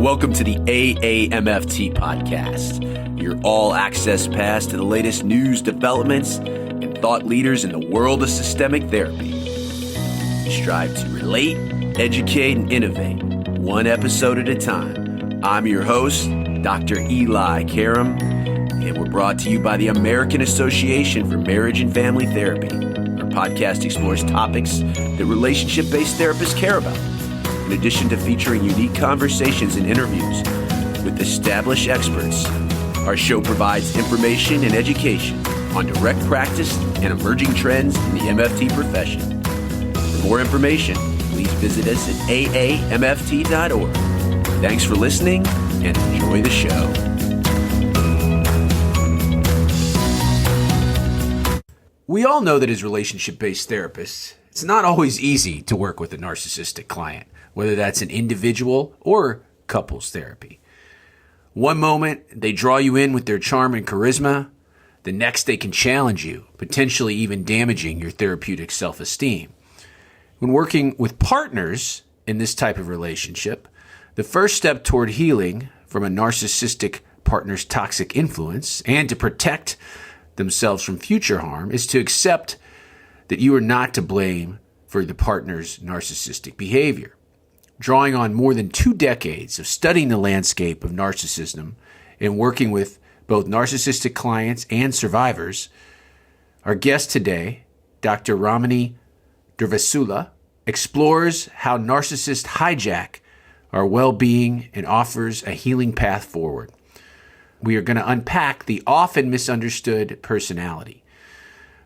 welcome to the AAMFT podcast, your all-access pass to the latest news, developments, and thought leaders in the world of systemic therapy. We strive to relate, educate, and innovate, one episode at a time. I'm your host, Dr. Eli Karam, and we're brought to you by the American Association for Marriage and Family Therapy. Our podcast explores topics that relationship-based therapists care about. In addition to featuring unique conversations and interviews with established experts, our show provides information and education on direct practice and emerging trends in the MFT profession. For more information, please visit us at aamft.org. Thanks for listening and enjoy the show. We all know that as relationship-based therapists, it's not always easy to work with a narcissistic client, whether that's an individual or couples therapy. One moment, they draw you in with their charm and charisma. The next, they can challenge you, potentially even damaging your therapeutic self-esteem. When working with partners in this type of relationship, the first step toward healing from a narcissistic partner's toxic influence and to protect themselves from future harm is to accept that you are not to blame for the partner's narcissistic behavior. Drawing on more than 2 decades of studying the landscape of narcissism and working with both narcissistic clients and survivors, our guest today, Dr. Ramani Durvasula, explores how narcissists hijack our well-being and offers a healing path forward. We are going to unpack the often misunderstood personality,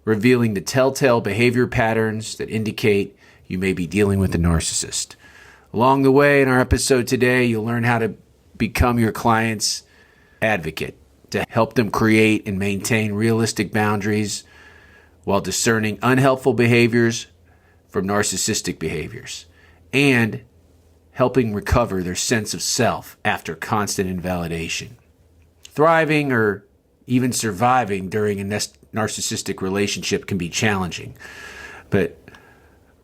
revealing the telltale behavior patterns that indicate you may be dealing with a narcissist. Along the way in our episode today, you'll learn how to become your client's advocate, to help them create and maintain realistic boundaries while discerning unhelpful behaviors from narcissistic behaviors, and helping recover their sense of self after constant invalidation. Thriving or even surviving during a narcissistic relationship can be challenging, but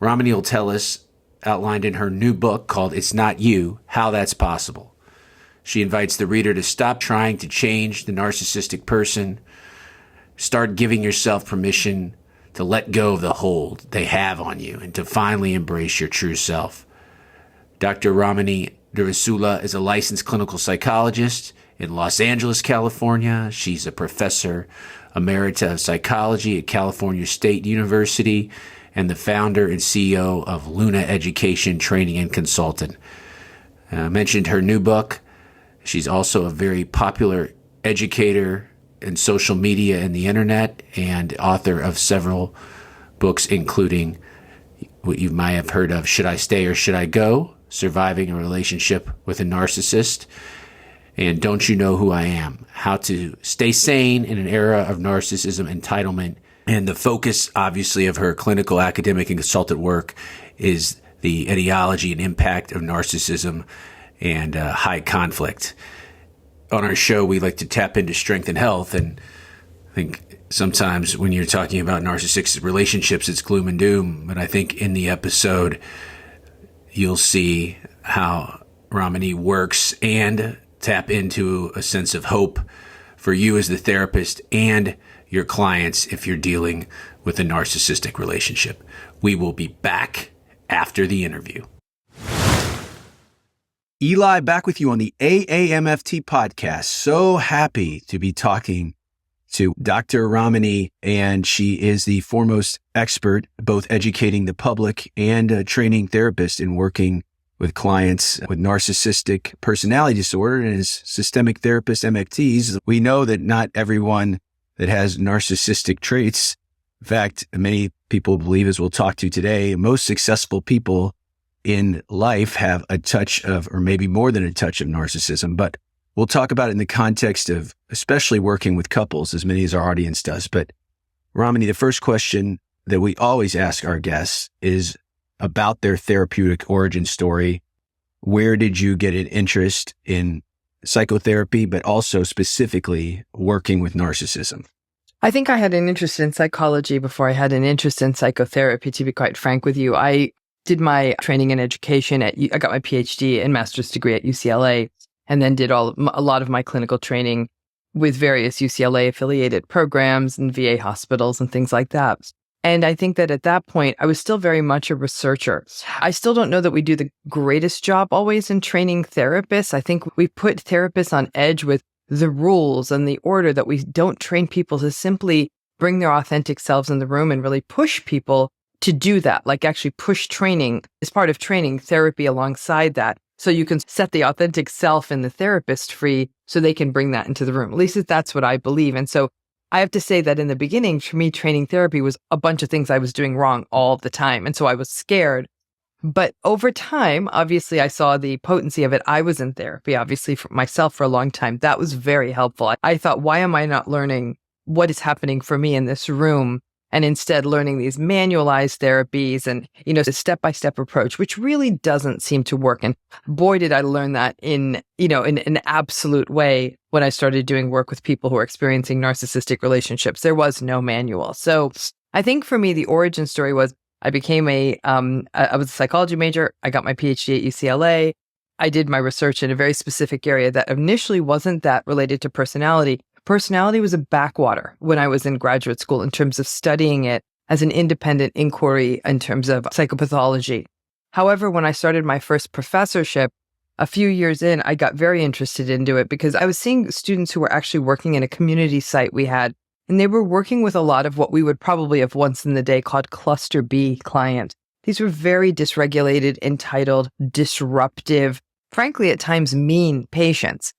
Ramani will tell us, outlined in her new book called It's Not You, how that's possible. She invites the reader to stop trying to change the narcissistic person, start giving yourself permission to let go of the hold they have on you and to finally embrace your true self. Dr. Ramani Durvasula is a licensed clinical psychologist in Los Angeles, California. She's a professor emerita of psychology at California State University and the founder and CEO of Luna Education Training and Consultant. I mentioned her new book. She's also a very popular educator in social media and the internet and author of several books, including what you might have heard of, Should I Stay or Should I Go? Surviving a Relationship with a Narcissist, and Don't You Know Who I Am? How to Stay Sane in an Era of Narcissism, Entitlement. And the focus, obviously, of her clinical, academic, and consultant work is the etiology and impact of narcissism and high conflict. On our show, we like to tap into strength and health, and I think sometimes when you're talking about narcissistic relationships, it's gloom and doom. But I think in the episode, you'll see how Ramani works and tap into a sense of hope for you as the therapist and your clients if you're dealing with a narcissistic relationship. We will be back after the interview. Eli, back with you on the AAMFT podcast. So happy to be talking to Dr. Ramani, and she is the foremost expert, both educating the public and a training therapist in working with clients with narcissistic personality disorder. And as systemic therapists, MFTs, we know that not everyone that has narcissistic traits. In fact, many people believe, as we'll talk to today, most successful people in life have a touch of, or maybe more than a touch of narcissism. But we'll talk about it in the context of especially working with couples, as many as our audience does. But Ramani, the first question that we always ask our guests is about their therapeutic origin story. Where did you get an interest in psychotherapy, but also specifically working with narcissism? I think I had an interest in psychology before I had an interest in psychotherapy, to be quite frank with you. I did my training and education I got my PhD and master's degree at UCLA and then did a lot of my clinical training with various UCLA affiliated programs and VA hospitals and things like that. And I think that at that point, I was still very much a researcher. I still don't know that we do the greatest job always in training therapists. I think we put therapists on edge with the rules and the order, that we don't train people to simply bring their authentic selves in the room and really push people to do that, like actually push training as part of training therapy alongside that. So you can set the authentic self in the therapist free so they can bring that into the room. At least that's what I believe. And so I have to say that in the beginning, for me, training therapy was a bunch of things I was doing wrong all the time. And so I was scared. But over time, obviously, I saw the potency of it. I was in therapy, obviously, for myself for a long time. That was very helpful. I thought, why am I not learning what is happening for me in this room? And instead learning these manualized therapies and, the step-by-step approach, which really doesn't seem to work. And boy, did I learn that in an absolute way when I started doing work with people who are experiencing narcissistic relationships. There was no manual. So I think for me, the origin story was I became I was a psychology major. I got my PhD at UCLA. I did my research in a very specific area that initially wasn't that related to personality. Personality was a backwater when I was in graduate school in terms of studying it as an independent inquiry in terms of psychopathology. However, when I started my first professorship, a few years in, I got very interested into it because I was seeing students who were actually working in a community site we had, and they were working with a lot of what we would probably have once in the day called cluster B clients. These were very dysregulated, entitled, disruptive, frankly, at times mean patients.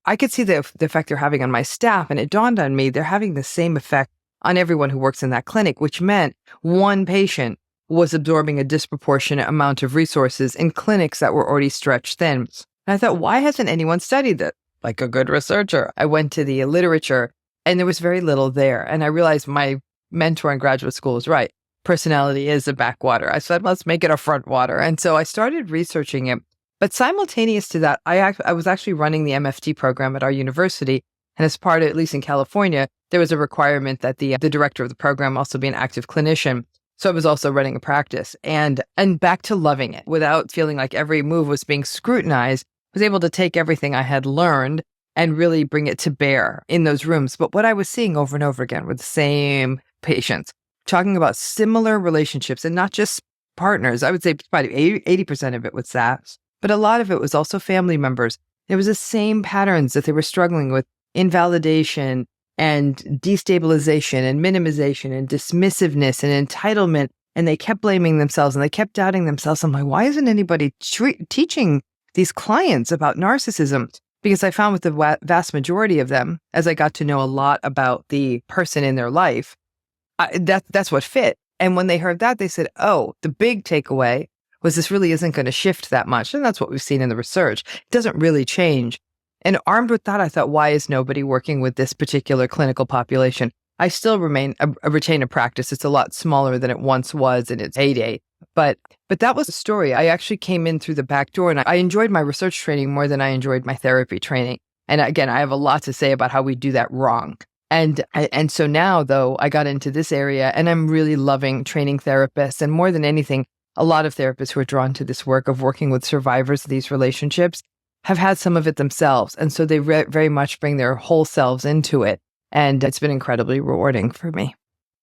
I could see the effect they're having on my staff, and it dawned on me they're having the same effect on everyone who works in that clinic, which meant one patient was absorbing a disproportionate amount of resources in clinics that were already stretched thin. And I thought, why hasn't anyone studied that? Like a good researcher, I went to the literature, and there was very little there. And I realized my mentor in graduate school was right. Personality is a backwater. I said, let's make it a front water. And so I started researching it. But simultaneous to that, I was actually running the MFT program at our university. And as part of, at least in California, there was a requirement that the director of the program also be an active clinician. So I was also running a practice and back to loving it without feeling like every move was being scrutinized. I was able to take everything I had learned and really bring it to bear in those rooms. But what I was seeing over and over again were the same patients talking about similar relationships and not just partners. I would say probably 80% of it was that. But a lot of it was also family members. There was the same patterns that they were struggling with: invalidation and destabilization and minimization and dismissiveness and entitlement. And they kept blaming themselves and they kept doubting themselves. I'm like, why isn't anybody teaching these clients about narcissism? Because I found with the vast majority of them, as I got to know a lot about the person in their life, that's what fit. And when they heard that, they said, oh, the big takeaway was this really isn't going to shift that much. And that's what we've seen in the research. It doesn't really change. And armed with that, I thought, why is nobody working with this particular clinical population? I still retain a practice. It's a lot smaller than it once was in its heyday. But that was the story. I actually came in through the back door, and I enjoyed my research training more than I enjoyed my therapy training. And again, I have a lot to say about how we do that wrong. And so now, though, I got into this area, and I'm really loving training therapists. And more than anything, a lot of therapists who are drawn to this work of working with survivors of these relationships have had some of it themselves. And so they very much bring their whole selves into it. And it's been incredibly rewarding for me.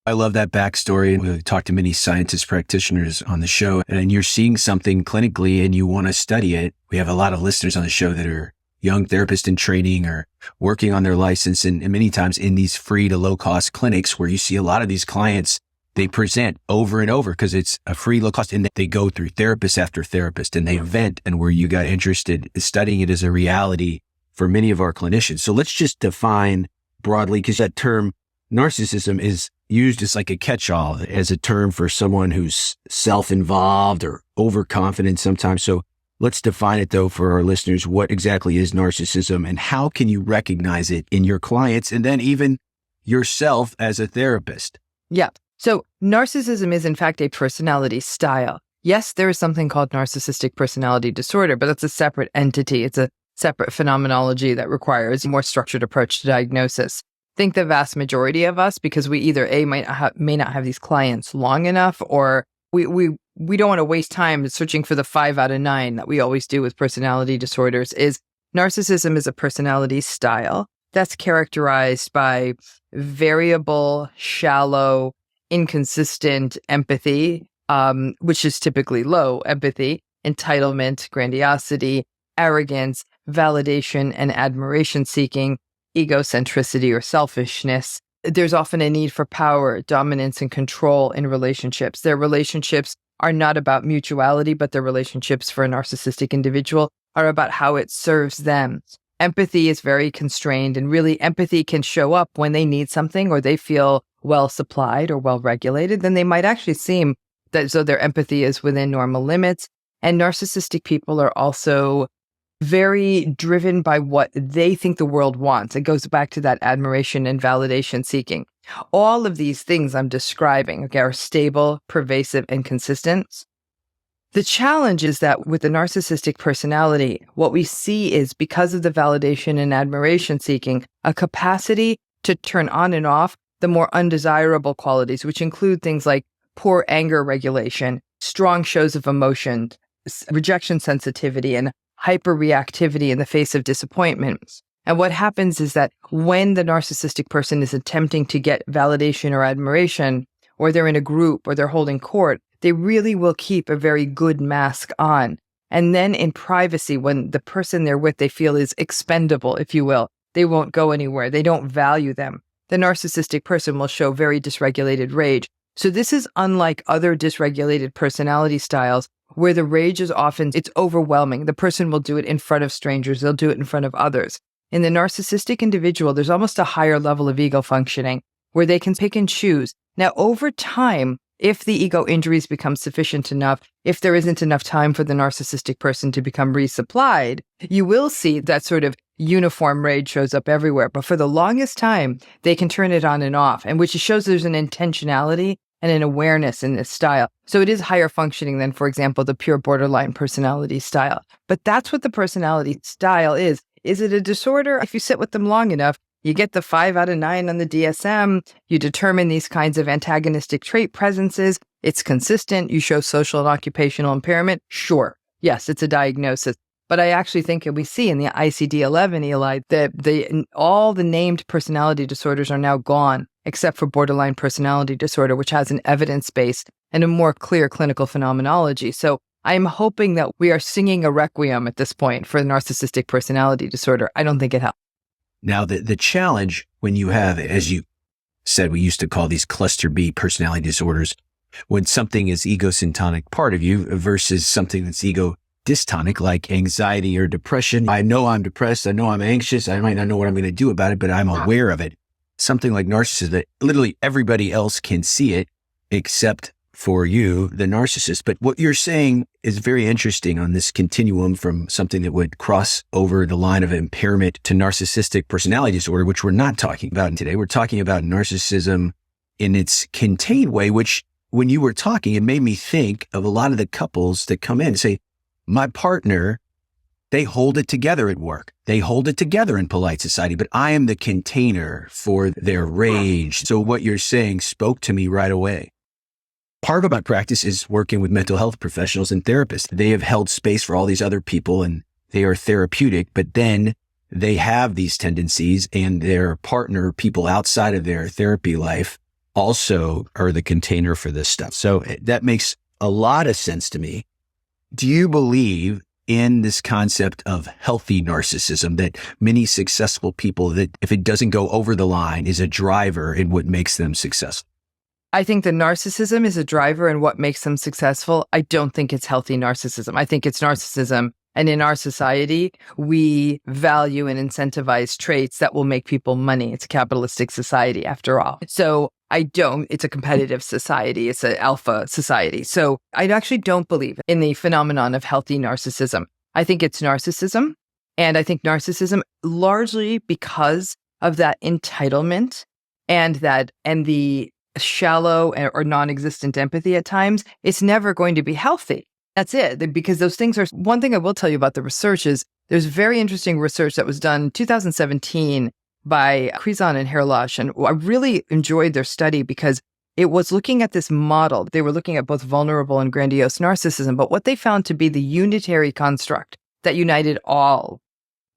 I love that backstory. We talked to many scientist practitioners on the show, and you're seeing something clinically and you want to study it. We have a lot of listeners on the show that are young therapists in training or working on their license, and many times in these free to low cost clinics where you see a lot of these clients, they present over and over because it's a free low cost, and they go through therapist after therapist and they vent, and where you got interested in studying it as a reality for many of our clinicians. So let's just define broadly, because that term narcissism is used as like a catch-all, as a term for someone who's self-involved or overconfident sometimes. So let's define it though for our listeners. What exactly is narcissism, and how can you recognize it in your clients and then even yourself as a therapist? Yeah. So narcissism is in fact a personality style. Yes, there is something called narcissistic personality disorder, but that's a separate entity. It's a separate phenomenology that requires a more structured approach to diagnosis. I think the vast majority of us, because we either may not have these clients long enough, or we don't want to waste time searching for the 5 out of 9 that we always do with personality disorders, is Narcissism is a personality style that's characterized by variable, shallow, inconsistent empathy, which is typically low empathy, entitlement, grandiosity, arrogance, validation and admiration seeking, egocentricity or selfishness. There's often a need for power, dominance, and control in relationships. Their relationships are not about mutuality, but their relationships for a narcissistic individual are about how it serves them. Empathy is very constrained, and really empathy can show up when they need something or they feel well supplied or well regulated. Then they might actually seem that as though their empathy is within normal limits. And narcissistic people are also very driven by what they think the world wants. It goes back to that admiration and validation seeking. All of these things I'm describing, are stable, pervasive, and consistent. The challenge is that with the narcissistic personality, what we see is, because of the validation and admiration seeking, a capacity to turn on and off the more undesirable qualities, which include things like poor anger regulation, strong shows of emotion, rejection sensitivity, and hyperreactivity in the face of disappointment. And what happens is that when the narcissistic person is attempting to get validation or admiration, or they're in a group or they're holding court, they really will keep a very good mask on. And then in privacy, when the person they're with they feel is expendable, if you will, they won't go anywhere. They don't value them. The narcissistic person will show very dysregulated rage. So this is unlike other dysregulated personality styles where the rage is often, it's overwhelming. The person will do it in front of strangers. They'll do it in front of others. In the narcissistic individual, there's almost a higher level of ego functioning where they can pick and choose. Now, over time, if the ego injuries become sufficient enough, if there isn't enough time for the narcissistic person to become resupplied, you will see that sort of uniform rage shows up everywhere. But for the longest time, they can turn it on and off, and which shows there's an intentionality and an awareness in this style. So it is higher functioning than, for example, the pure borderline personality style. But that's what the personality style is. Is it a disorder? If you sit with them long enough, you get the 5 out of 9 on the DSM. You determine these kinds of antagonistic trait presences. It's consistent. You show social and occupational impairment. Sure. Yes, it's a diagnosis. But I actually think, and we see in the ICD-11, Eli, that all the named personality disorders are now gone, except for borderline personality disorder, which has an evidence base and a more clear clinical phenomenology. So I'm hoping that we are singing a requiem at this point for the narcissistic personality disorder. I don't think it helps. Now, the challenge when you have, as you said, we used to call these cluster B personality disorders, when something is egosyntonic part of you versus something that's ego dystonic, like anxiety or depression. I know I'm depressed. I know I'm anxious. I might not know what I'm going to do about it, but I'm aware of it. Something like narcissism, that literally everybody else can see it except for you, the narcissist. But what you're saying is very interesting on this continuum from something that would cross over the line of impairment to narcissistic personality disorder, which we're not talking about today. We're talking about narcissism in its contained way, which when you were talking, it made me think of a lot of the couples that come in and say, my partner, they hold it together at work. They hold it together in polite society, but I am the container for their rage. So what you're saying spoke to me right away. Part of my practice is working with mental health professionals and therapists. They have held space for all these other people and they are therapeutic, but then they have these tendencies and their partner, people outside of their therapy life, also are the container for this stuff. So that makes a lot of sense to me. Do you believe in this concept of healthy narcissism, that many successful people, that if it doesn't go over the line, is a driver in what makes them successful? I think the narcissism is a driver in what makes them successful. I don't think it's healthy narcissism. I think it's narcissism. And in our society, we value and incentivize traits that will make people money. It's a capitalistic society, after all. So it's a competitive society. It's an alpha society. So I actually don't believe in the phenomenon of healthy narcissism. I think it's narcissism. And I think narcissism largely because of that entitlement and the shallow or non-existent empathy at times, it's never going to be healthy. That's it. Because those things are, one thing I will tell you about the research is there's very interesting research that was done in 2017 by Krizan and Herlash. And I really enjoyed their study because it was looking at this model. They were looking at both vulnerable and grandiose narcissism, but what they found to be the unitary construct that united all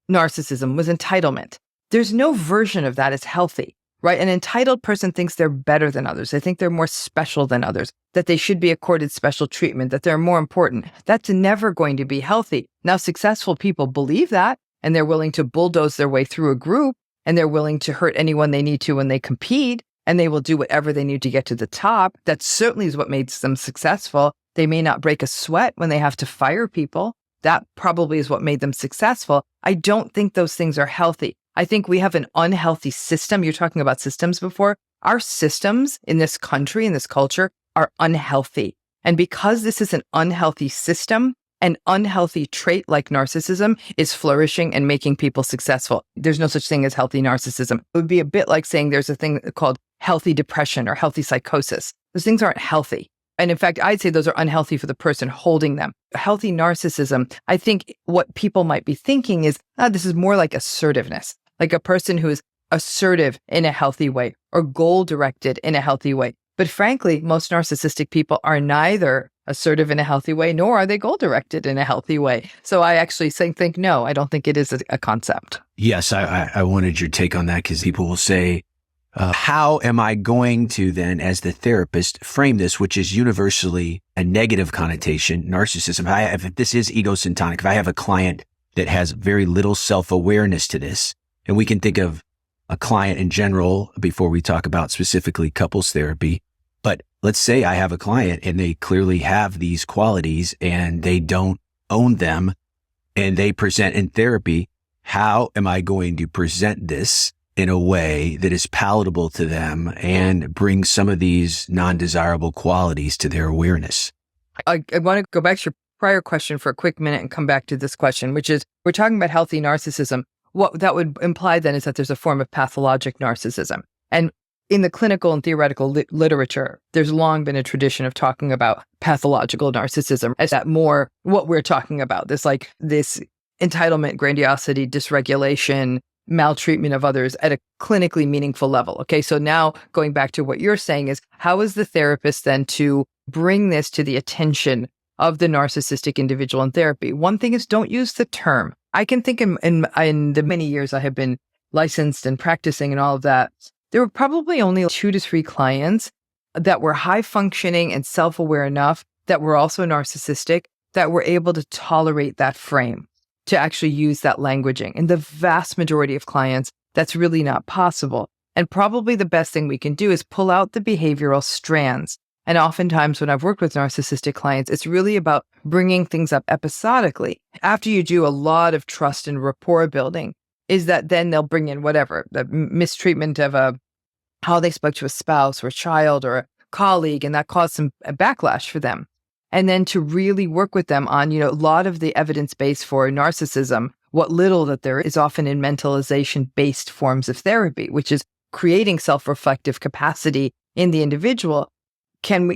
narcissism was entitlement. There's no version of that as healthy, right? An entitled person thinks they're better than others. They think they're more special than others, that they should be accorded special treatment, that they're more important. That's never going to be healthy. Now, successful people believe that, and they're willing to bulldoze their way through a group, and they're willing to hurt anyone they need to when they compete, and they will do whatever they need to get to the top. That certainly is what makes them successful. They may not break a sweat when they have to fire people. That probably is what made them successful. I don't think those things are healthy. I think we have an unhealthy system. You're talking about systems before. Our systems in this country, in this culture, are unhealthy. And because this is an unhealthy system, an unhealthy trait like narcissism is flourishing and making people successful. There's no such thing as healthy narcissism. It would be a bit like saying there's a thing called healthy depression or healthy psychosis. Those things aren't healthy. And in fact, I'd say those are unhealthy for the person holding them. Healthy narcissism, I think what people might be thinking is, this is more like assertiveness, like a person who is assertive in a healthy way or goal-directed in a healthy way. But frankly, most narcissistic people are neither assertive in a healthy way, nor are they goal-directed in a healthy way. So I actually think no, I don't think it is a concept. Yes, I wanted your take on that because people will say, how am I going to then, as the therapist, frame this, which is universally a negative connotation, narcissism? If this is egocentric, if I have a client that has very little self-awareness to this, and we can think of a client in general before we talk about specifically couples therapy, but let's say I have a client and they clearly have these qualities and they don't own them and they present in therapy. How am I going to present this in a way that is palatable to them and bring some of these non-desirable qualities to their awareness? I want to go back to your prior question for a quick minute and come back to this question, which is, we're talking about healthy narcissism. What that would imply then is that there's a form of pathologic narcissism. And in the clinical and theoretical literature, there's long been a tradition of talking about pathological narcissism as that more what we're talking about, this entitlement, grandiosity, dysregulation, maltreatment of others at a clinically meaningful level. Okay, so now going back to what you're saying is, how is the therapist then to bring this to the attention of the narcissistic individual in therapy? One thing is, don't use the term. I can think in the many years I have been licensed and practicing and all of that, there were probably only 2 to 3 clients that were high functioning and self-aware enough that were also narcissistic, that were able to tolerate that frame, to actually use that languaging. And the vast majority of clients, that's really not possible. And probably the best thing we can do is pull out the behavioral strands. And oftentimes when I've worked with narcissistic clients, it's really about bringing things up episodically. After you do a lot of trust and rapport building, is that then they'll bring in whatever, the mistreatment of how they spoke to a spouse or a child or a colleague, and that caused some backlash for them. And then to really work with them on, a lot of the evidence base for narcissism, what little that there is often in mentalization-based forms of therapy, which is creating self-reflective capacity in the individual. Can we,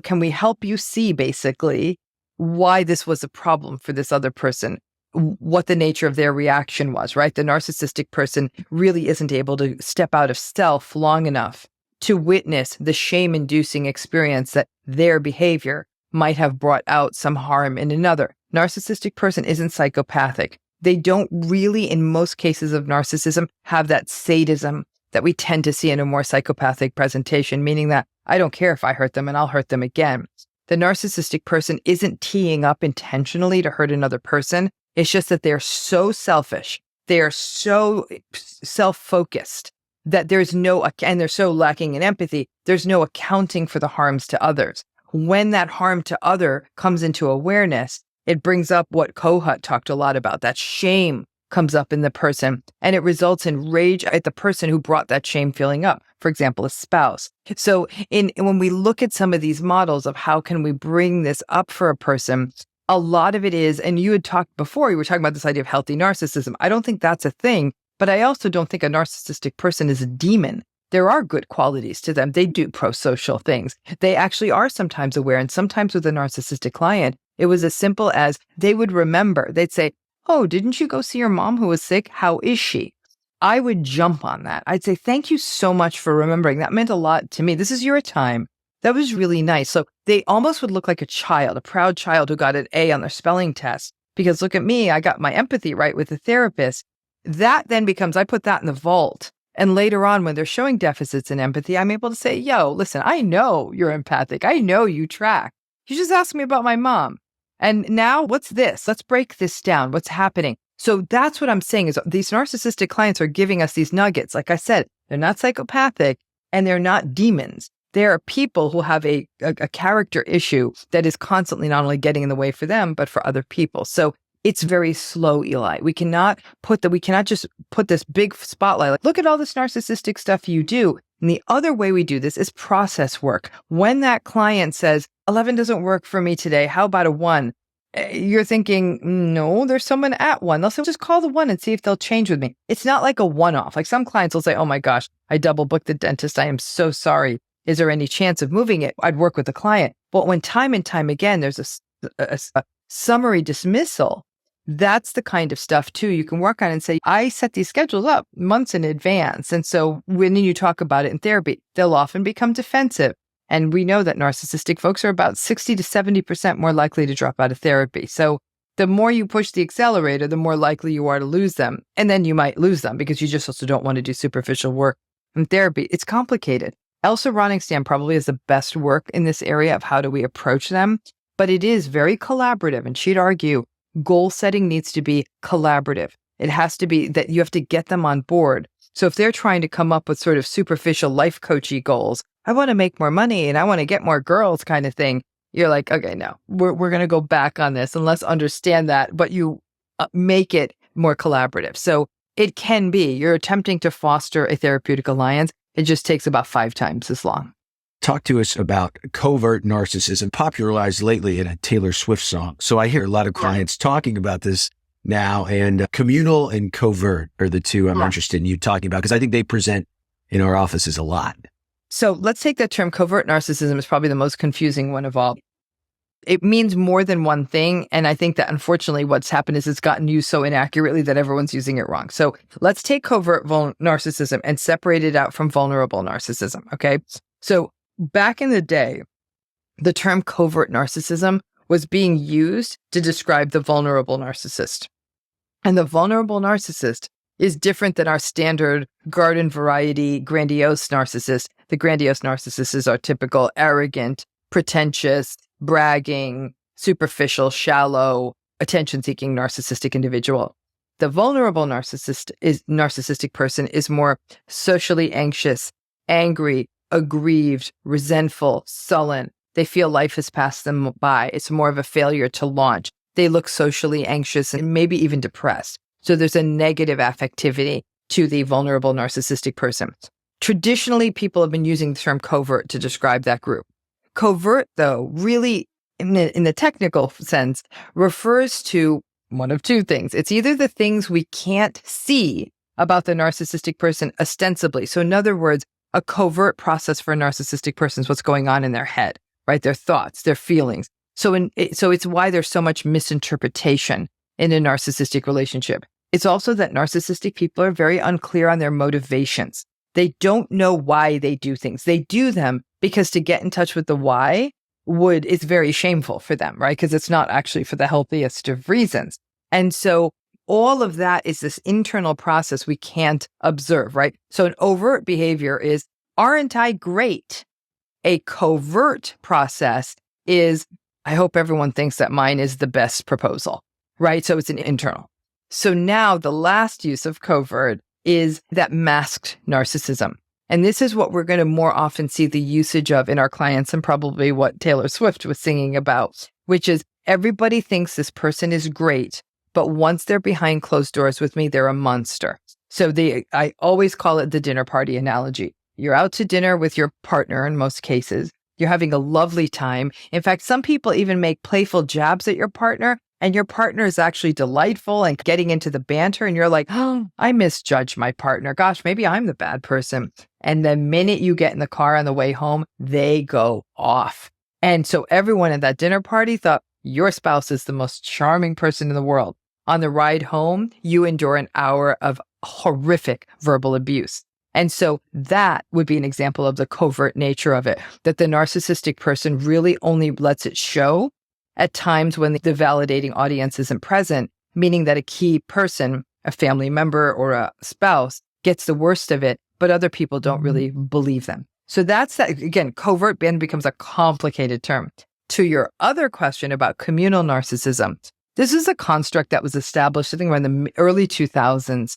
can we help you see basically why this was a problem for this other person? What the nature of their reaction was, right? The narcissistic person really isn't able to step out of self long enough to witness the shame-inducing experience that their behavior might have brought out some harm in another. Narcissistic person isn't psychopathic. They don't really, in most cases of narcissism, have that sadism that we tend to see in a more psychopathic presentation, meaning that I don't care if I hurt them and I'll hurt them again. The narcissistic person isn't teeing up intentionally to hurt another person. It's just that they're so selfish. They are so self-focused that and they're so lacking in empathy, there's no accounting for the harms to others. When that harm to other comes into awareness, it brings up what Kohut talked a lot about. That shame comes up in the person, and it results in rage at the person who brought that shame feeling up. For example, a spouse. So when we look at some of these models of how can we bring this up for a person, a lot of it is, and you had talked before, you were talking about this idea of healthy narcissism. I don't think that's a thing, but I also don't think a narcissistic person is a demon. There are good qualities to them. They do pro-social things. They actually are sometimes aware, and sometimes with a narcissistic client, it was as simple as they would remember. They'd say, "Oh, didn't you go see your mom who was sick? How is she?" I would jump on that. I'd say, "Thank you so much for remembering. That meant a lot to me. This is your time. That was really nice." So they almost would look like a child, a proud child who got an A on their spelling test because look at me, I got my empathy right with the therapist. That then becomes, I put that in the vault. And later on, when they're showing deficits in empathy, I'm able to say, yo, listen, I know you're empathic. I know you track. You just asked me about my mom. And now what's this? Let's break this down. What's happening? So that's what I'm saying is these narcissistic clients are giving us these nuggets. Like I said, they're not psychopathic and they're not demons. There are people who have a character issue that is constantly not only getting in the way for them, but for other people. So it's very slow, Eli. We cannot just put this big spotlight. Like, look at all this narcissistic stuff you do. And the other way we do this is process work. When that client says, 11 doesn't work for me today, how about a 1? You're thinking, no, there's someone at 1. They'll say, just call the 1 and see if they'll change with me. It's not like a one-off. Like some clients will say, oh my gosh, I double booked the dentist. I am so sorry. Is there any chance of moving it? I'd work with the client. But when time and time again, there's a summary dismissal, that's the kind of stuff too you can work on and say, I set these schedules up months in advance. And so when you talk about it in therapy, they'll often become defensive. And we know that narcissistic folks are about 60 to 70% more likely to drop out of therapy. So the more you push the accelerator, the more likely you are to lose them. And then you might lose them because you just also don't want to do superficial work in therapy. It's complicated. Elsa Roningstam probably is the best work in this area of how do we approach them, but it is very collaborative. And she'd argue goal setting needs to be collaborative. It has to be that you have to get them on board. So if they're trying to come up with sort of superficial life coachy goals, I want to make more money and I want to get more girls kind of thing, you're like, okay, no, we're going to go back on this and let's understand that, but you make it more collaborative. So it can be you're attempting to foster a therapeutic alliance. It just takes about 5 times as long. Talk to us about covert narcissism, popularized lately in a Taylor Swift song. So I hear a lot of clients talking about this now, and communal and covert are the two I'm interested in you talking about, because I think they present in our offices a lot. So let's take that term. Covert narcissism is probably the most confusing one of all. It means more than one thing. And I think that unfortunately what's happened is it's gotten used so inaccurately that everyone's using it wrong. So let's take covert narcissism and separate it out from vulnerable narcissism. Okay. So back in the day, the term covert narcissism was being used to describe the vulnerable narcissist. And the vulnerable narcissist is different than our standard garden variety grandiose narcissist. The grandiose narcissist is our typical arrogant, pretentious, bragging, superficial, shallow, attention-seeking narcissistic individual. The vulnerable narcissistic person is more socially anxious, angry, aggrieved, resentful, sullen. They feel life has passed them by. It's more of a failure to launch. They look socially anxious and maybe even depressed. So there's a negative affectivity to the vulnerable narcissistic person. Traditionally, people have been using the term covert to describe that group. Covert, though, really, in the technical sense, refers to one of two things. It's either the things we can't see about the narcissistic person ostensibly. So in other words, a covert process for a narcissistic person is what's going on in their head, right? Their thoughts, their feelings. So it's why there's so much misinterpretation in a narcissistic relationship. It's also that narcissistic people are very unclear on their motivations. They don't know why they do things. They do them because to get in touch with the why is very shameful for them, right? Because it's not actually for the healthiest of reasons. And so all of that is this internal process we can't observe, right? So an overt behavior is, aren't I great? A covert process is, I hope everyone thinks that mine is the best proposal, right? So it's an internal. So now the last use of covert is that masked narcissism. And this is what we're going to more often see the usage of in our clients, and probably what Taylor Swift was singing about, which is everybody thinks this person is great, but once they're behind closed doors with me, they're a monster. So I always call it the dinner party analogy. You're out to dinner with your partner in most cases. You're having a lovely time. In fact, some people even make playful jabs at your partner, and your partner is actually delightful and getting into the banter. And you're like, oh, I misjudged my partner. Gosh, maybe I'm the bad person. And the minute you get in the car on the way home, they go off. And so everyone at that dinner party thought your spouse is the most charming person in the world. On the ride home, you endure an hour of horrific verbal abuse. And so that would be an example of the covert nature of it, that the narcissistic person really only lets it show at times when the validating audience isn't present, meaning that a key person, a family member or a spouse, gets the worst of it, but other people don't really believe them. So that's that. Again, covert then becomes a complicated term. To your other question about communal narcissism, this is a construct that was established, I think, around the early 2000s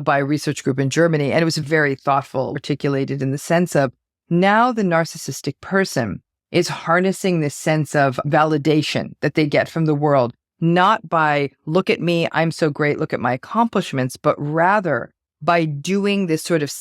by a research group in Germany. And it was very thoughtful, articulated in the sense of now the narcissistic person is harnessing this sense of validation that they get from the world, not by, look at me, I'm so great, look at my accomplishments, but rather by doing this sort of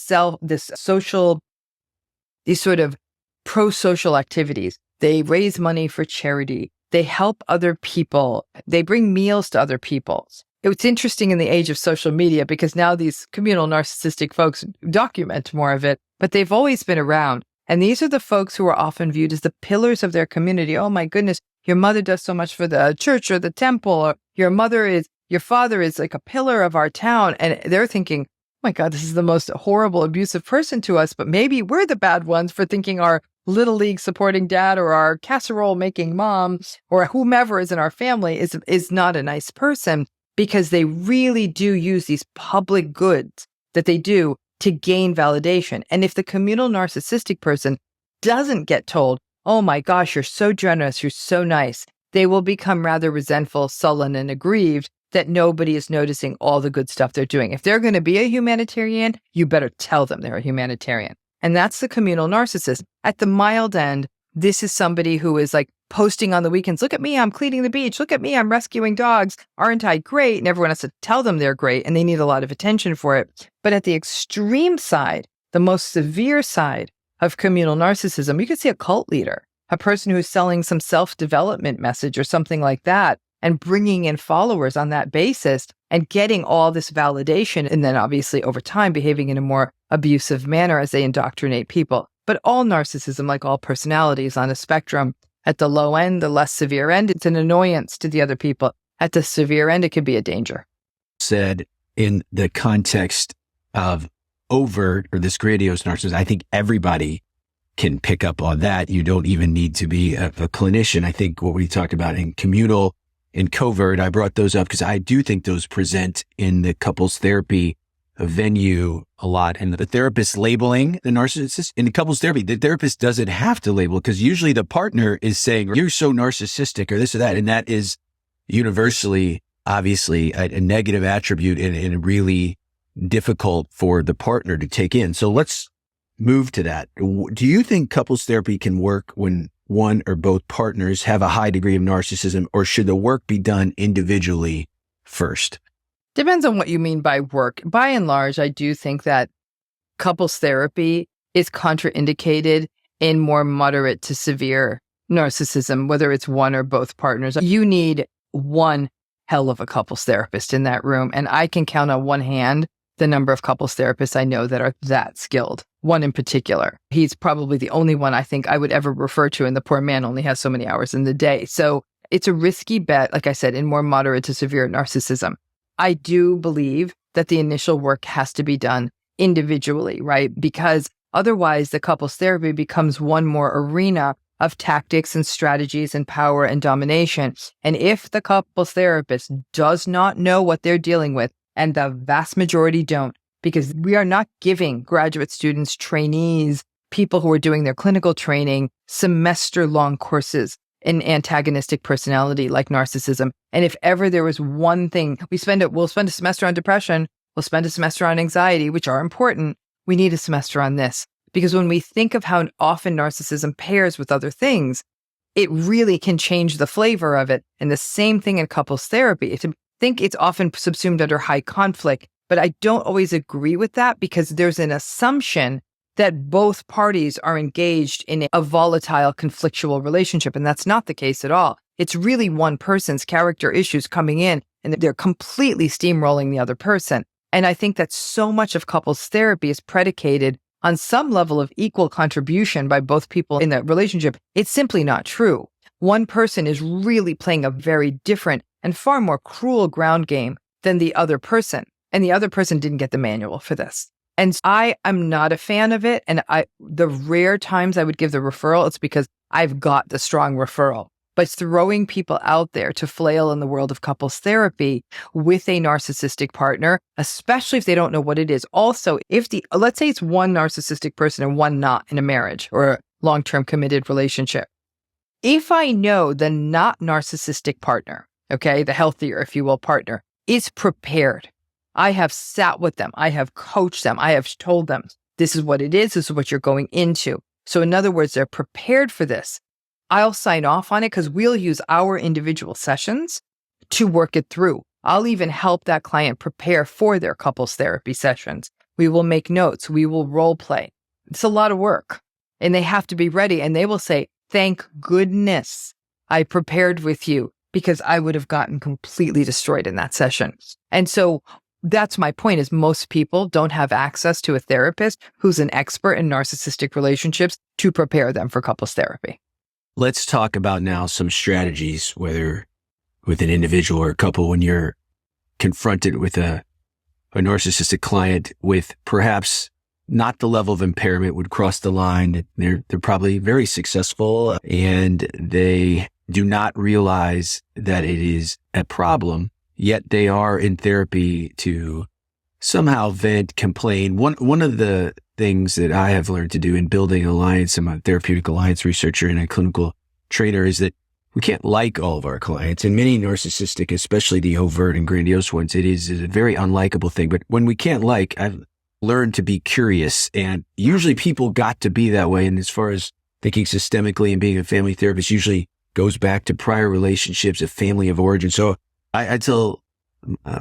these sort of pro-social activities. They raise money for charity. They help other people. They bring meals to other people. It's interesting in the age of social media because now these communal narcissistic folks document more of it, but they've always been around. And these are the folks who are often viewed as the pillars of their community. Oh my goodness, your mother does so much for the church or the temple, or your father is like a pillar of our town. And they're thinking, oh my God, this is the most horrible, abusive person to us, but maybe we're the bad ones for thinking our little league supporting dad or our casserole making mom or whomever is in our family is not a nice person, because they really do use these public goods that they do to gain validation. And if the communal narcissistic person doesn't get told, oh my gosh, you're so generous, you're so nice, they will become rather resentful, sullen, and aggrieved that nobody is noticing all the good stuff they're doing. If they're going to be a humanitarian, you better tell them they're a humanitarian. And that's the communal narcissist. At the mild end, this is somebody who is like posting on the weekends, look at me, I'm cleaning the beach. Look at me, I'm rescuing dogs. Aren't I great? And everyone has to tell them they're great, and they need a lot of attention for it. But at the extreme side, the most severe side of communal narcissism, you could see a cult leader, a person who's selling some self-development message or something like that, and bringing in followers on that basis and getting all this validation. And then obviously over time, behaving in a more abusive manner as they indoctrinate people. But all narcissism, like all personalities on a spectrum, at the low end, the less severe end, it's an annoyance to the other people. At the severe end, it could be a danger. Said in the context of overt or this grandiose narcissism, I think everybody can pick up on that. You don't even need to be a clinician. I think what we talked about in communal, in covert, I brought those up because I do think those present in the couples therapy venue a lot. And the therapist labeling the narcissist in the couples therapy, the therapist doesn't have to label, because usually the partner is saying, you're so narcissistic or this or that. And that is universally, obviously, a negative attribute and really difficult for the partner to take in. So let's move to that. Do you think couples therapy can work when one or both partners have a high degree of narcissism, or should the work be done individually first? Depends on what you mean by work. By and large, I do think that couples therapy is contraindicated in more moderate to severe narcissism, whether it's one or both partners. You need one hell of a couples therapist in that room. And I can count on one hand the number of couples therapists I know that are that skilled. One in particular. He's probably the only one I think I would ever refer to, and the poor man only has so many hours in the day. So it's a risky bet, like I said, in more moderate to severe narcissism. I do believe that the initial work has to be done individually, right? Because otherwise the couples therapy becomes one more arena of tactics and strategies and power and domination. And if the couples therapist does not know what they're dealing with, and the vast majority don't, because we are not giving graduate students, trainees, people who are doing their clinical training, semester-long courses in antagonistic personality like narcissism. And if ever there was one thing, we'll spend a semester on depression, we'll spend a semester on anxiety, which are important. We need a semester on this. Because when we think of how often narcissism pairs with other things, it really can change the flavor of it. And the same thing in couples therapy. I think it's often subsumed under high conflict, but I don't always agree with that, because there's an assumption that both parties are engaged in a volatile, conflictual relationship. And that's not the case at all. It's really one person's character issues coming in, and they're completely steamrolling the other person. And I think that so much of couples therapy is predicated on some level of equal contribution by both people in that relationship. It's simply not true. One person is really playing a very different and far more cruel ground game than the other person. And the other person didn't get the manual for this. And I am not a fan of it. And the rare times I would give the referral, it's because I've got the strong referral. But throwing people out there to flail in the world of couples therapy with a narcissistic partner, especially if they don't know what it is. Also, let's say it's one narcissistic person and one not in a marriage or a long-term committed relationship. If I know the not narcissistic partner, okay, the healthier, if you will, partner, is prepared, I have sat with them, I have coached them, I have told them, this is what it is, this is what you're going into. So in other words, they're prepared for this. I'll sign off on it because we'll use our individual sessions to work it through. I'll even help that client prepare for their couples therapy sessions. We will make notes. We will role play. It's a lot of work and they have to be ready. And they will say, thank goodness I prepared with you because I would have gotten completely destroyed in that session. And so that's my point is most people don't have access to a therapist who's an expert in narcissistic relationships to prepare them for couples therapy. Let's talk about now some strategies, whether with an individual or a couple, when you're confronted with a narcissistic client with perhaps not the level of impairment would cross the line. They're probably very successful and they do not realize that it is a problem, yet they are in therapy to somehow vent, complain. One of the things that I have learned to do in building alliance, I'm a therapeutic alliance researcher and a clinical trainer, is that we can't like all of our clients. And many narcissistic, especially the overt and grandiose ones, it is a very unlikable thing. But when we can't like, I've learned to be curious. And usually people got to be that way. And as far as thinking systemically and being a family therapist usually goes back to prior relationships, a family of origin. So I tell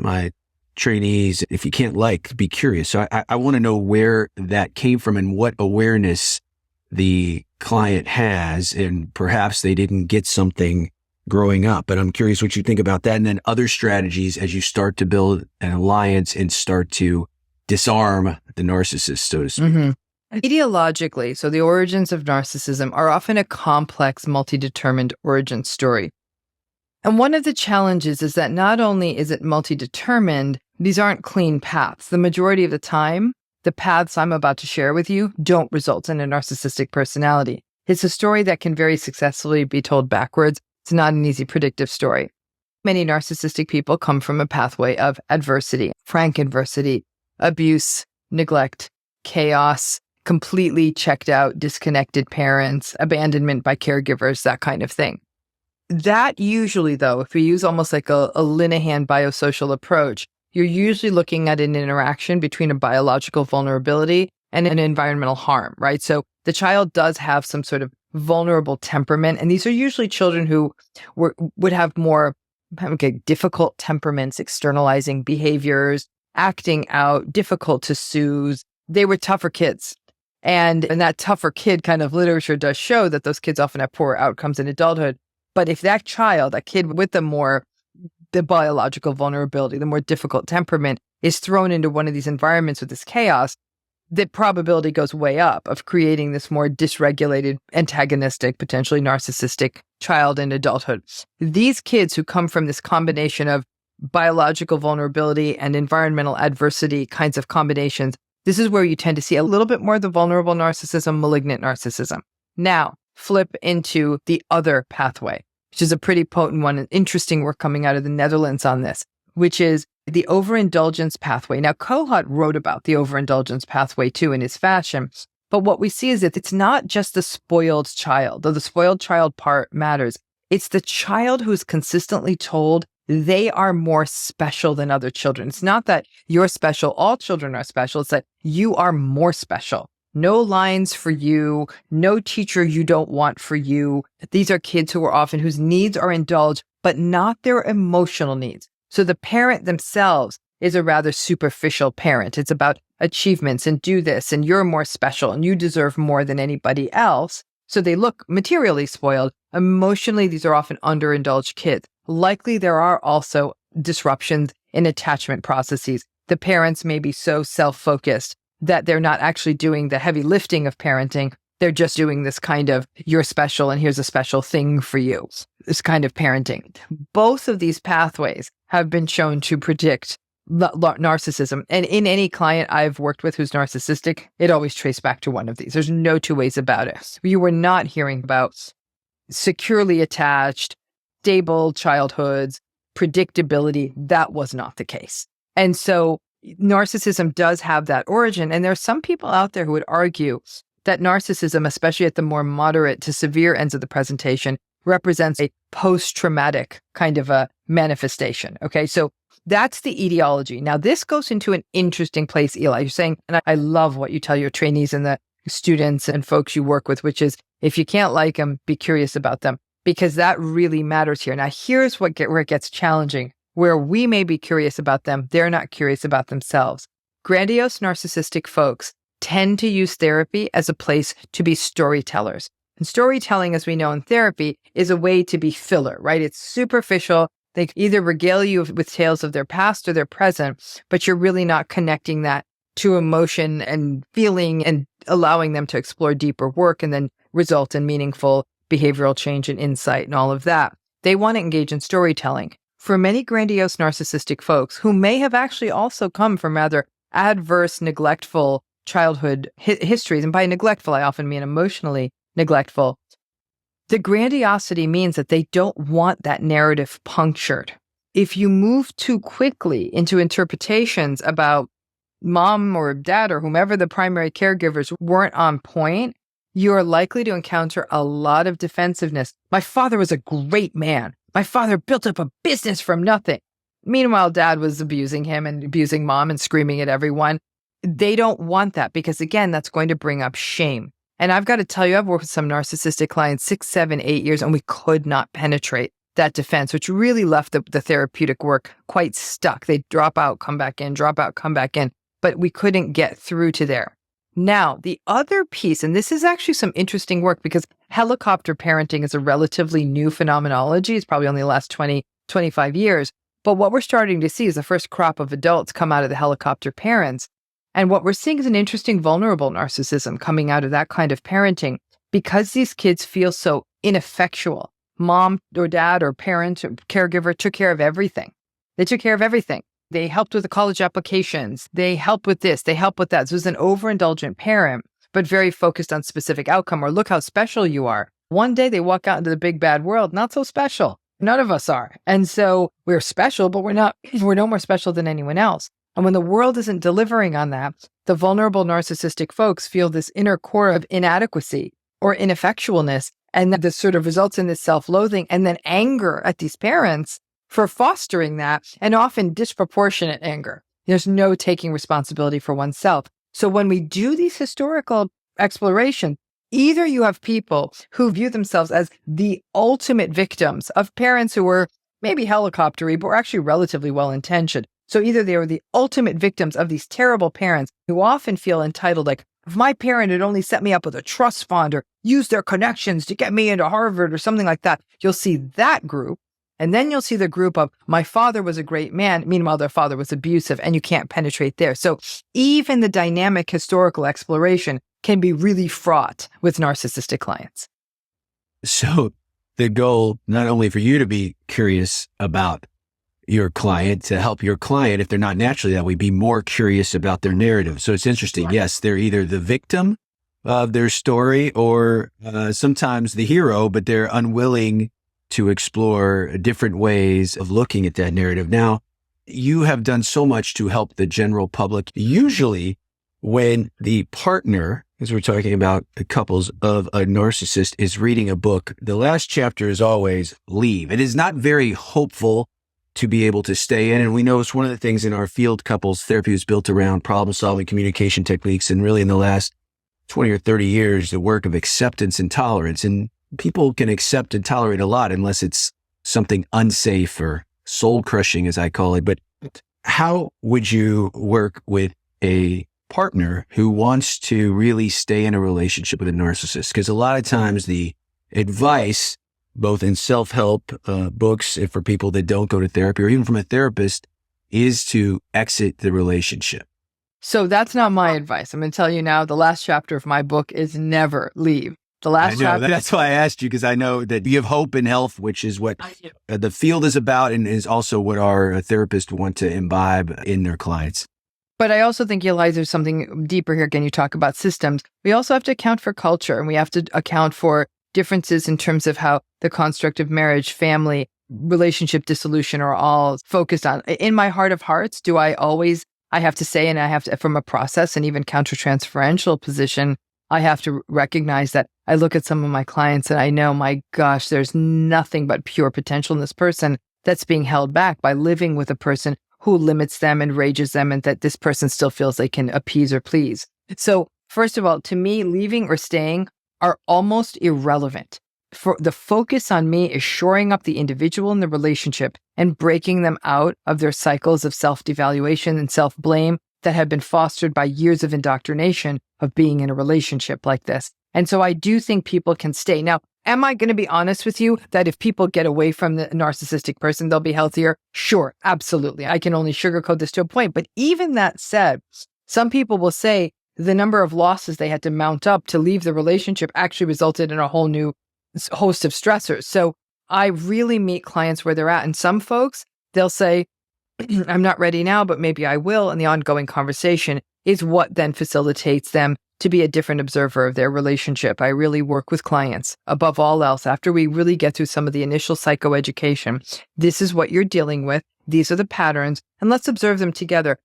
my trainees, if you can't like, be curious. So I want to know where that came from and what awareness the client has, and perhaps they didn't get something growing up, but I'm curious what you think about that. And then other strategies as you start to build an alliance and start to disarm the narcissist, so to speak. Mm-hmm. Ideologically, so the origins of narcissism are often a complex, multi-determined origin story. And one of the challenges is that not only is it multi-determined, these aren't clean paths. The majority of the time, the paths I'm about to share with you don't result in a narcissistic personality. It's a story that can very successfully be told backwards. It's not an easy predictive story. Many narcissistic people come from a pathway of adversity, frank adversity, abuse, neglect, chaos, completely checked out, disconnected parents, abandonment by caregivers, that kind of thing. That usually, though, if we use almost like a Linehan biosocial approach, you're usually looking at an interaction between a biological vulnerability and an environmental harm, right? So the child does have some sort of vulnerable temperament, and these are usually children who would have more difficult temperaments, externalizing behaviors, acting out, difficult to soothe. They were tougher kids. And that tougher kid kind of literature does show that those kids often have poorer outcomes in adulthood. But if that child, a kid with the biological vulnerability, the more difficult temperament, is thrown into one of these environments with this chaos, the probability goes way up of creating this more dysregulated, antagonistic, potentially narcissistic child in adulthood. These kids who come from this combination of biological vulnerability and environmental adversity kinds of combinations, this is where you tend to see a little bit more of the vulnerable narcissism, malignant narcissism. Now, flip into the other pathway, which is a pretty potent one, and interesting work coming out of the Netherlands on this, which is the overindulgence pathway. Now, Kohut wrote about the overindulgence pathway too in his fashion, but what we see is that it's not just the spoiled child, though the spoiled child part matters. It's the child who's consistently told they are more special than other children. It's not that you're special, all children are special. It's that you are more special. No lines for you, no teacher you don't want for you. These are kids whose needs are indulged, but not their emotional needs. So the parent themselves is a rather superficial parent. It's about achievements and do this, and you're more special and you deserve more than anybody else. So they look materially spoiled. Emotionally, these are often underindulged kids. Likely there are also disruptions in attachment processes. The parents may be so self-focused that they're not actually doing the heavy lifting of parenting. They're just doing this kind of, you're special and here's a special thing for you, this kind of parenting. Both of these pathways have been shown to predict narcissism. And in any client I've worked with who's narcissistic, it always traced back to one of these. There's no two ways about it. You were not hearing about securely attached, stable childhoods, predictability. That was not the case. And so narcissism does have that origin. And there are some people out there who would argue that narcissism, especially at the more moderate to severe ends of the presentation, represents a post-traumatic kind of a manifestation. Okay, so that's the etiology. Now, this goes into an interesting place, Eli. You're saying, and I love what you tell your trainees and the students and folks you work with, which is if you can't like them, be curious about them, because that really matters here. Now, here's where it gets challenging. Where we may be curious about them, they're not curious about themselves. Grandiose narcissistic folks tend to use therapy as a place to be storytellers. And storytelling, as we know in therapy, is a way to be filler, right? It's superficial. They either regale you with tales of their past or their present, but you're really not connecting that to emotion and feeling and allowing them to explore deeper work and then result in meaningful behavioral change and insight and all of that. They want to engage in storytelling. For many grandiose narcissistic folks who may have actually also come from rather adverse, neglectful childhood histories, and by neglectful, I often mean emotionally neglectful, the grandiosity means that they don't want that narrative punctured. If you move too quickly into interpretations about mom or dad or whomever the primary caregivers weren't on point, you are likely to encounter a lot of defensiveness. My father was a great man. My father built up a business from nothing. Meanwhile, dad was abusing him and abusing mom and screaming at everyone. They don't want that because, again, that's going to bring up shame. And I've got to tell you, I've worked with some narcissistic clients 6, 7, 8 years, and we could not penetrate that defense, which really left the therapeutic work quite stuck. They'd drop out, come back in, drop out, come back in, but we couldn't get through to there. Now, the other piece, and this is actually some interesting work because helicopter parenting is a relatively new phenomenology. It's probably only the last 20, 25 years. But what we're starting to see is the first crop of adults come out of the helicopter parents. And what we're seeing is an interesting vulnerable narcissism coming out of that kind of parenting because these kids feel so ineffectual. Mom or dad or parent or caregiver took care of everything. They took care of everything. They helped with the college applications. They helped with this. They helped with that. So it was an overindulgent parent, but very focused on specific outcome or look how special you are. One day they walk out into the big bad world, not so special. None of us are. And so we're special, but we're no more special than anyone else. And when the world isn't delivering on that, the vulnerable narcissistic folks feel this inner core of inadequacy or ineffectualness. And this sort of results in this self-loathing and then anger at these parents for fostering that, and often disproportionate anger. There's no taking responsibility for oneself. So when we do these historical explorations, either you have people who view themselves as the ultimate victims of parents who were maybe helicoptery, but were actually relatively well-intentioned. So either they were the ultimate victims of these terrible parents who often feel entitled, like, if my parent had only set me up with a trust fund or used their connections to get me into Harvard or something like that, you'll see that group. And then you'll see the group of, my father was a great man. Meanwhile, their father was abusive, and you can't penetrate there. So even the dynamic historical exploration can be really fraught with narcissistic clients. So the goal, not only for you to be curious about your client, to help your client, if they're not naturally that way, be more curious about their narrative. So it's interesting. Yes, they're either the victim of their story or sometimes the hero, but they're unwilling to explore different ways of looking at that narrative. Now, you have done so much to help the general public. Usually when the partner, as we're talking about the couples of a narcissist, is reading a book, the last chapter is always leave. It is not very hopeful to be able to stay in. And we know it's one of the things in our field, couples therapy is built around problem solving, communication techniques. And really in the last 20 or 30 years, the work of acceptance and tolerance. And people can accept and tolerate a lot unless it's something unsafe or soul crushing, as I call it. But how would you work with a partner who wants to really stay in a relationship with a narcissist? Because a lot of times the advice, both in self-help books and for people that don't go to therapy or even from a therapist, is to exit the relationship. So that's not my advice. I'm going to tell you now, the last chapter of my book is never leave. The last chapter. That's why I asked you, because I know that you have hope and health, which is what the field is about and is also what our therapists want to imbibe in their clients. But I also think, Eli, there's something deeper here. Again, you talk about systems. We also have to account for culture, and we have to account for differences in terms of how the construct of marriage, family, relationship dissolution are all focused on. In my heart of hearts, I have to say, and I have to, from a process and even countertransferential position, I have to recognize that I look at some of my clients and I know, my gosh, there's nothing but pure potential in this person that's being held back by living with a person who limits them, enrages them, and that this person still feels they can appease or please. So first of all, to me, leaving or staying are almost irrelevant. For the focus on me is shoring up the individual in the relationship and breaking them out of their cycles of self-devaluation and self-blame that have been fostered by years of indoctrination of being in a relationship like this. And so I do think people can stay. Now, am I going to be honest with you that if people get away from the narcissistic person, they'll be healthier? Sure, absolutely. I can only sugarcoat this to a point. But even that said, some people will say the number of losses they had to mount up to leave the relationship actually resulted in a whole new host of stressors. So I really meet clients where they're at. And some folks, they'll say, I'm not ready now, but maybe I will. And the ongoing conversation is what then facilitates them to be a different observer of their relationship. I really work with clients above all else. After we really get through some of the initial psychoeducation, this is what you're dealing with. These are the patterns, and let's observe them together.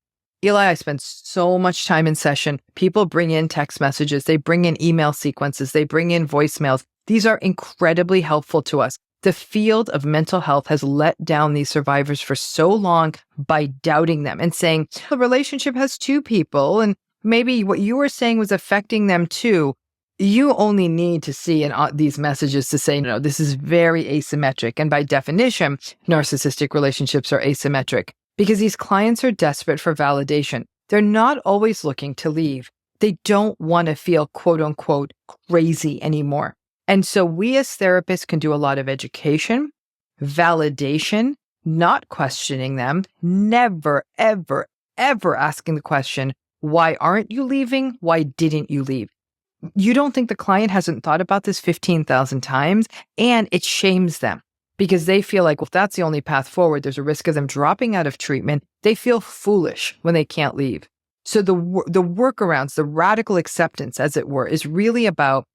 Eli, I spend so much time in session. People bring in text messages. They bring in email sequences. They bring in voicemails. These are incredibly helpful to us. The field of mental health has let down these survivors for so long by doubting them and saying the relationship has two people and maybe what you were saying was affecting them too. You only need to see in these messages to say, no, this is very asymmetric. And by definition, narcissistic relationships are asymmetric because these clients are desperate for validation. They're not always looking to leave. They don't want to feel quote unquote crazy anymore. And so we as therapists can do a lot of education, validation, not questioning them, never, ever, ever asking the question, why aren't you leaving? Why didn't you leave? You don't think the client hasn't thought about this 15,000 times, and it shames them because they feel like, well, if that's the only path forward, there's a risk of them dropping out of treatment. They feel foolish when they can't leave. So the workarounds, the radical acceptance, as it were, is really about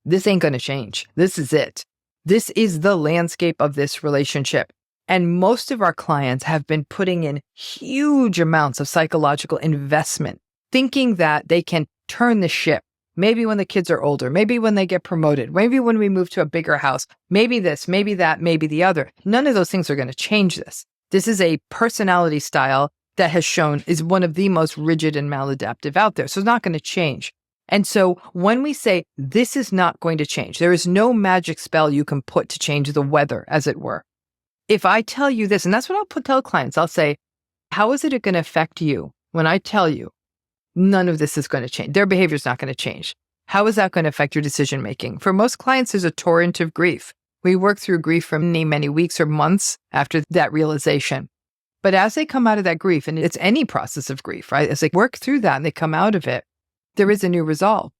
this ain't going to change. This is it. This is the landscape of this relationship. And most of our clients have been putting in huge amounts of psychological investment, thinking that they can turn the ship. Maybe when the kids are older, maybe when they get promoted, maybe when we move to a bigger house, maybe this, maybe that, maybe the other. None of those things are going to change this. This is a personality style that has shown is one of the most rigid and maladaptive out there. So it's not going to change. And so when we say this is not going to change, there is no magic spell you can put to change the weather, as it were. If I tell you this, and that's what I'll tell clients, I'll say, how is it going to affect you when I tell you none of this is going to change? Their behavior is not going to change. How is that going to affect your decision making? For most clients, there's a torrent of grief. We work through grief for many, many weeks or months after that realization. But as they come out of that grief, and it's any process of grief, right? As they work through that and they come out of it, there is a new resolve.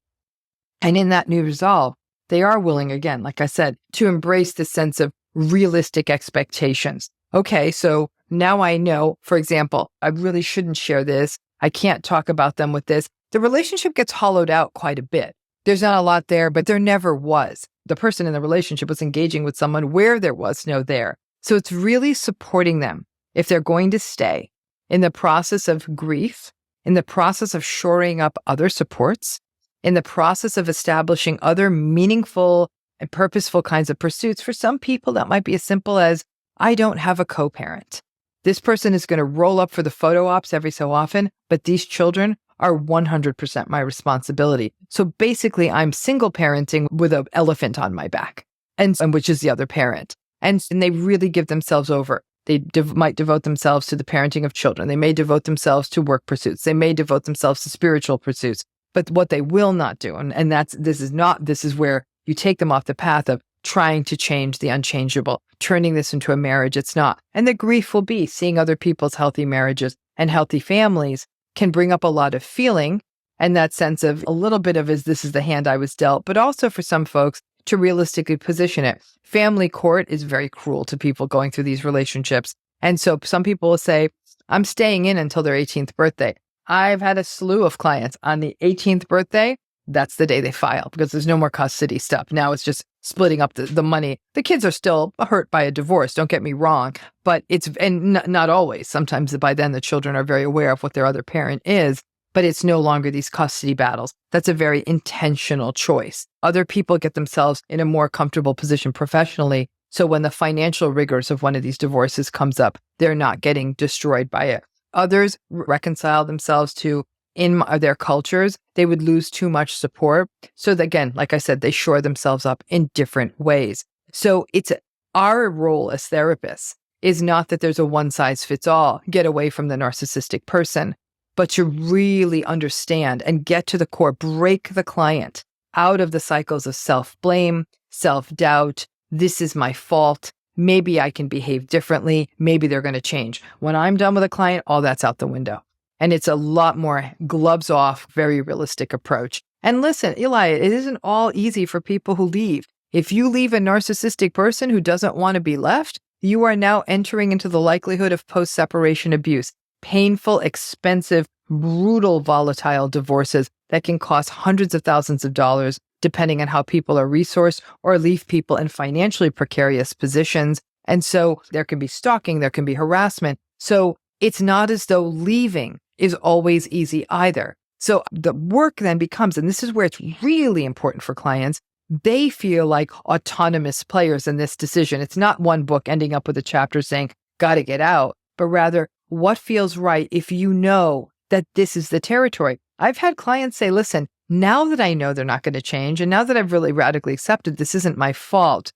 And in that new resolve, they are willing, again, like I said, to embrace this sense of realistic expectations. Okay, so now I know, for example, I really shouldn't share this. I can't talk about them with this. The relationship gets hollowed out quite a bit. There's not a lot there, but there never was. The person in the relationship was engaging with someone where there was no there. So it's really supporting them if they're going to stay in the process of grief, in the process of shoring up other supports, in the process of establishing other meaningful and purposeful kinds of pursuits. For some people, that might be as simple as, I don't have a co-parent. This person is going to roll up for the photo ops every so often, but these children are 100% my responsibility. So basically, I'm single parenting with an elephant on my back, and which is the other parent. And they really give themselves over. They might devote themselves to the parenting of children. They may devote themselves to work pursuits. They may devote themselves to spiritual pursuits. But what they will not do, and this is where you take them off the path of trying to change the unchangeable, turning this into a marriage it's not. And the grief will be seeing other people's healthy marriages and healthy families can bring up a lot of feeling and that sense of a little bit of this is the hand I was dealt, but also for some folks to realistically position it. Family court is very cruel to people going through these relationships. And so some people will say, I'm staying in until their 18th birthday. I've had a slew of clients on the 18th birthday. that's the day they file because there's no more custody stuff. Now it's just splitting up the money. The kids are still hurt by a divorce, don't get me wrong, but not always. Sometimes by then the children are very aware of what their other parent is, but it's no longer these custody battles. That's a very intentional choice. Other people get themselves in a more comfortable position professionally. So when the financial rigors of one of these divorces comes up, they're not getting destroyed by it. Others reconcile themselves to, in their cultures, they would lose too much support. So that, again, like I said, they shore themselves up in different ways. So it's our role as therapists is not that there's a one size fits all, get away from the narcissistic person, but to really understand and get to the core, break the client out of the cycles of self-blame, self-doubt. This is my fault. Maybe I can behave differently. Maybe they're going to change. When I'm done with a client, all that's out the window. And it's a lot more gloves off, very realistic approach. And listen, Eli, it isn't all easy for people who leave. If you leave a narcissistic person who doesn't want to be left, you are now entering into the likelihood of post-separation abuse. Painful, expensive, brutal, volatile divorces that can cost hundreds of thousands of dollars, depending on how people are resourced, or leave people in financially precarious positions. And so there can be stalking, there can be harassment. So it's not as though leaving is always easy either. So the work then becomes, and this is where it's really important for clients, they feel like autonomous players in this decision. It's not one book ending up with a chapter saying, got to get out, but rather what feels right if you know that this is the territory. I've had clients say, listen, now that I know they're not going to change, and now that I've really radically accepted this isn't my fault,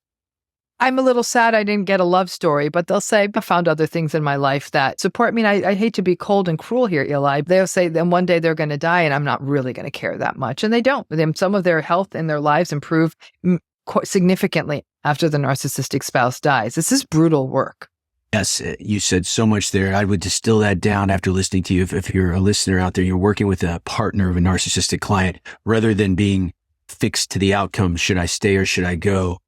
I'm a little sad I didn't get a love story, but they'll say, I found other things in my life that support me. And I hate to be cold and cruel here, Eli. They'll say then one day they're going to die and I'm not really going to care that much. And they don't. Then some of their health and their lives improve significantly after the narcissistic spouse dies. This is brutal work. Yes, you said so much there. I would distill that down after listening to you. If you're a listener out there, you're working with a partner of a narcissistic client, rather than being fixed to the outcome, should I stay or should I go?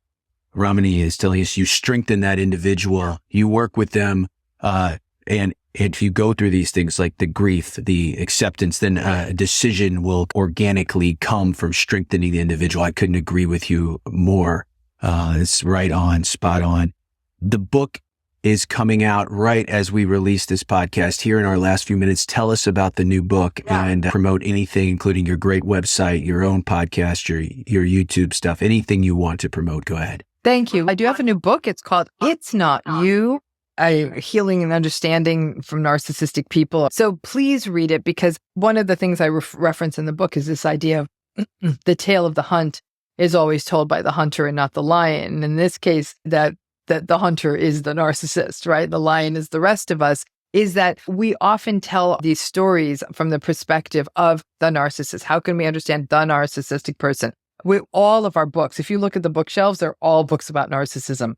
Ramani is telling us you strengthen that individual, you work with them, and if you go through these things like the grief, the acceptance, then a decision will organically come from strengthening the individual. I couldn't agree with you more. It's right on, spot on. The book is coming out right as we release this podcast. Here in our last few minutes, tell us about the new book and promote anything, including your great website, your own podcast, your YouTube stuff, anything you want to promote. Go ahead. Thank you. I do have a new book. It's called It's Not You, Healing and Understanding from Narcissistic People. So please read it, because one of the things I reference in the book is this idea of the tale of the hunt is always told by the hunter and not the lion. In this case, that the hunter is the narcissist, right? The lion is the rest of us, is that we often tell these stories from the perspective of the narcissist. How can we understand the narcissistic person? With all of our books, if you look at the bookshelves, they're all books about narcissism.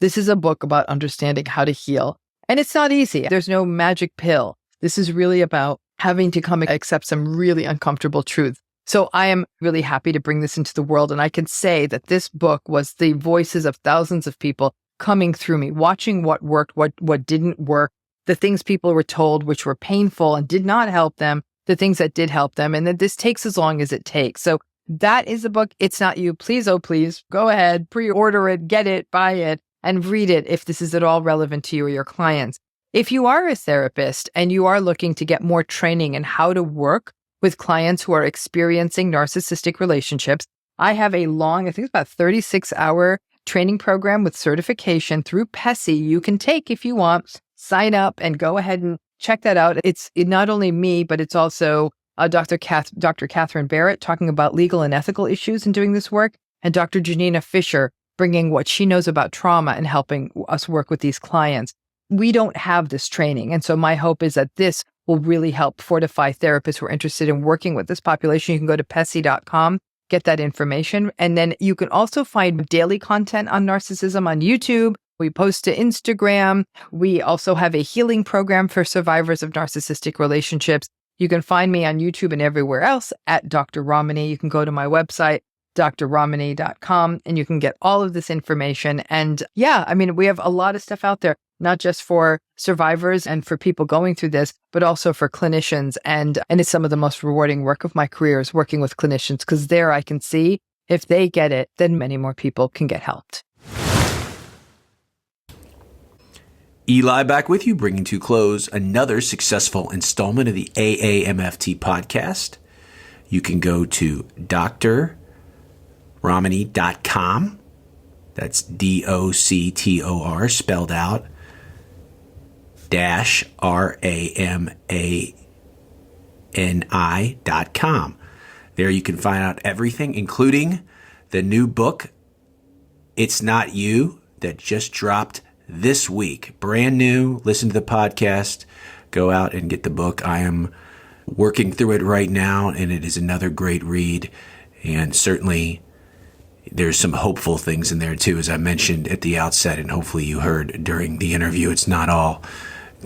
This is a book about understanding how to heal. And it's not easy. There's no magic pill. This is really about having to come and accept some really uncomfortable truth. So I am really happy to bring this into the world. And I can say that this book was the voices of thousands of people coming through me, watching what worked, what didn't work, the things people were told which were painful and did not help them, the things that did help them, and that this takes as long as it takes. So that is the book. It's Not You. Please, oh please, go ahead, pre-order it, get it, buy it, and read it if this is at all relevant to you or your clients. If you are a therapist and you are looking to get more training in how to work with clients who are experiencing narcissistic relationships, I have a long, I think it's about 36-hour training program with certification through PESI you can take if you want. Sign up and go ahead and check that out. It's not only me, but it's also Dr. Catherine Barrett talking about legal and ethical issues in doing this work, and Dr. Janina Fisher bringing what she knows about trauma and helping us work with these clients. We don't have this training. And so my hope is that this will really help fortify therapists who are interested in working with this population. You can go to PESI.com, get that information. And then you can also find daily content on narcissism on YouTube. We post to Instagram. We also have a healing program for survivors of narcissistic relationships. You can find me on YouTube and everywhere else at Dr. Ramani. You can go to my website, drramani.com, and you can get all of this information. And yeah, I mean, we have a lot of stuff out there. not just for survivors and for people going through this, but also for clinicians. And it's some of the most rewarding work of my career is working with clinicians, because there I can see if they get it, then many more people can get helped. Eli back with you, bringing to close another successful installment of the AAMFT podcast. You can go to drramani.com. That's DOCTOR spelled out -RAMANI.com. There you can find out everything, including the new book, It's Not You, that just dropped this week. Brand new. Listen to the podcast. Go out and get the book. I am working through it right now, and it is another great read. And certainly there's some hopeful things in there too, as I mentioned at the outset, and hopefully you heard during the interview. It's not all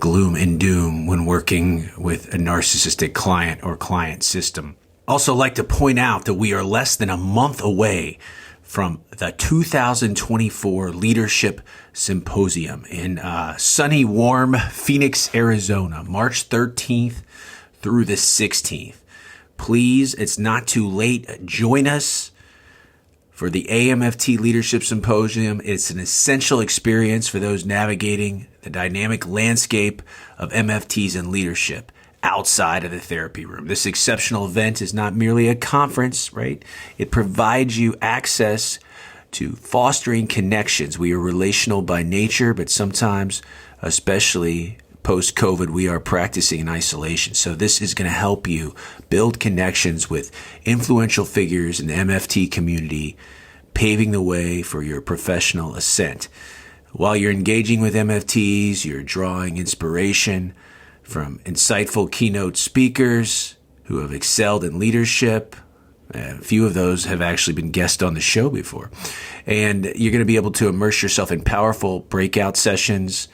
gloom and doom when working with a narcissistic client or client system. Also like to point out that we are less than a month away from the 2024 Leadership Symposium in sunny, warm Phoenix, Arizona, March 13th through the 16th. Please, it's not too late. Join us for the AAMFT Leadership Symposium. It's an essential experience for those navigating the dynamic landscape of MFTs and leadership outside of the therapy room. This exceptional event is not merely a conference, right? It provides you access to fostering connections. We are relational by nature, but sometimes, especially post-COVID, we are practicing in isolation. So this is going to help you build connections with influential figures in the MFT community, paving the way for your professional ascent. While you're engaging with MFTs, you're drawing inspiration from insightful keynote speakers who have excelled in leadership. A few of those have actually been guests on the show before. And you're going to be able to immerse yourself in powerful breakout sessions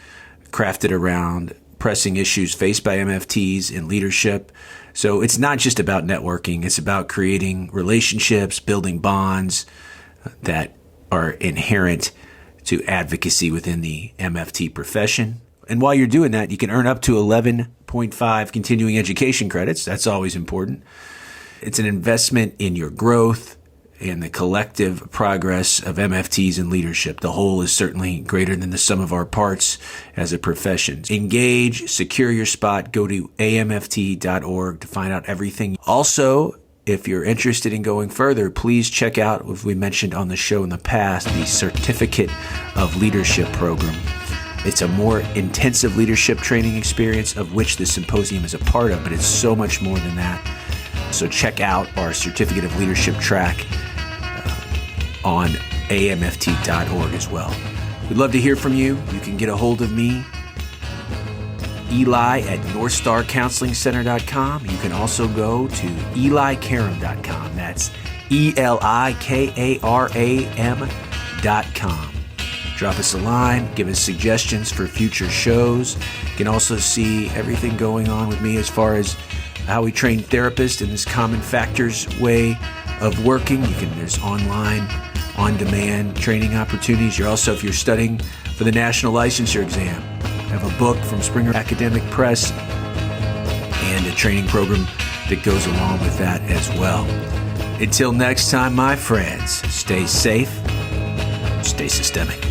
crafted around pressing issues faced by MFTs in leadership. So it's not just about networking. It's about creating relationships, building bonds that are inherent to advocacy within the MFT profession. And while you're doing that, you can earn up to 11.5 continuing education credits. That's always important. It's an investment in your growth and the collective progress of MFTs in leadership. The whole is certainly greater than the sum of our parts as a profession. Engage, secure your spot. Go to AAMFT.org to find out everything. Also, if you're interested in going further, please check out, as we mentioned on the show in the past, the Certificate of Leadership program. It's a more intensive leadership training experience, of which the symposium is a part of, but it's so much more than that. So check out our Certificate of Leadership track on AAMFT.org as well. We'd love to hear from you. You can get a hold of me, Eli, at NorthstarCounselingCenter.com. You can also go to EliKaram.com. That's ELIKARAM.com. Drop us a line, give us suggestions for future shows. You can also see everything going on with me as far as how we train therapists in this common factors way of working. There's online, on-demand training opportunities. You're also, if you're studying for the National Licensure Exam, I have a book from Springer Academic Press and a training program that goes along with that as well. Until next time, my friends, stay safe, stay systemic.